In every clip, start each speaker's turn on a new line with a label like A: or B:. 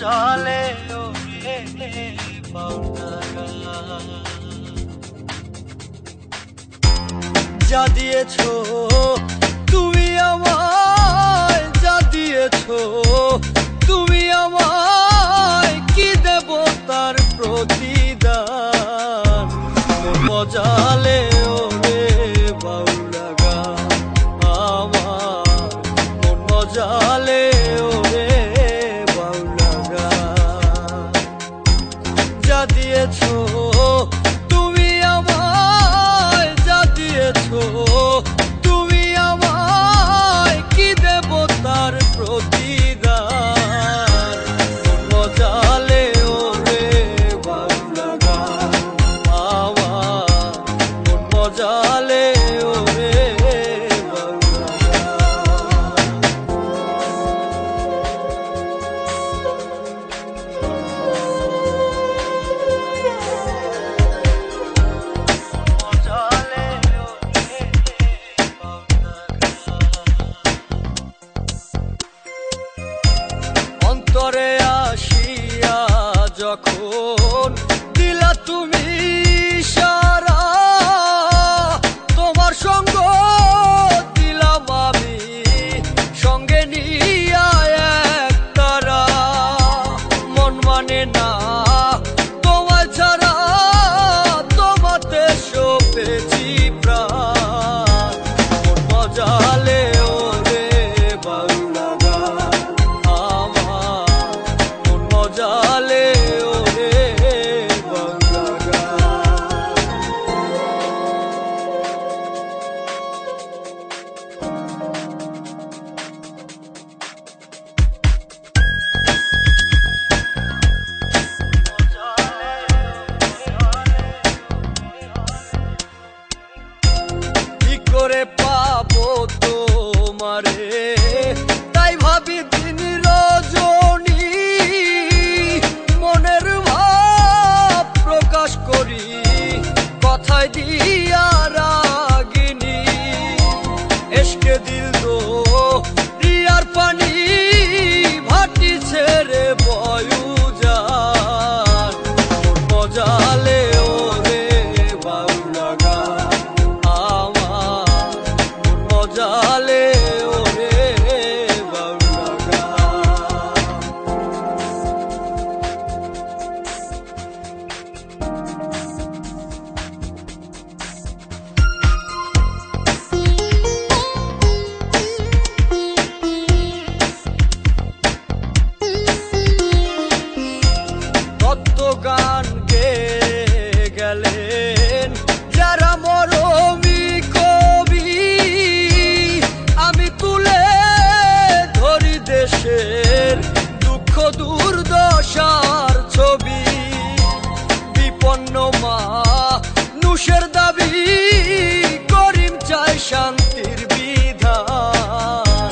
A: মজালে ওরে পাওনা যা দিয়েছো তুমি আমায়, যা দিয়েছো তুমি আমায়, কি দেব তার প্রতিদান। মজালে ওরে বাউলা গান আমার, মন মজালে ওরে বাউলা গান। যা দিয়েছো তুমি আমায়, যা দিয়েছো তুমি আমায়, কি দেব তার প্রতিদান। মন মজালে ওরে বাউলা গান আমার, মন মজালে ওরে বাউলা অন্তরে আসিয়া যখন দিলা তুমি ইশারা, তোমার সঙ্গ দিলাম আমি সঙ্গে নিয়া এক তারা। মন মানে না তোমায় ছাড়া, তোমাতে সপেছি প্রাণ। মন মজালে ওরে বাউলা গান আমার, মন মজালে ওরে বাউলা গান। কি করে পাবো তোমারে, তাই ভাবি দিন রজনী। মনের ভাব প্রকাশ করি কথায় দিয়া রাগিনী। এসকে দিল দো রিয়ার পানি, ভাটি ছেড়ে বয়ু যান। মন মজালে ওরে বাউলা গান আমার, মন মজালে ওরে বাউলা গান। কত গান গেয়ে গেলেন যারা মরমী কবি, আমি তুলে ধরি দেশের দুঃখ দুর্দশার ছবি। বিপন্ন মা নুষের দাবি, করিম চায় শান্তির বিধান।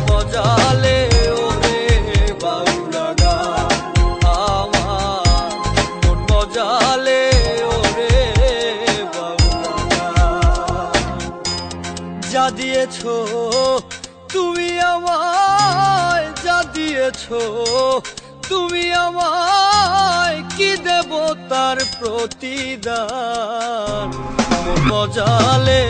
A: মজালে ওরে বাউলা গান আমার, মন মজালে ওরে বাউলা গান। যা দিয়েছো তুমি আমায়, যা দিয়েছো তুমি আমায়, কি দেব তার প্রতিদান। মন মজালে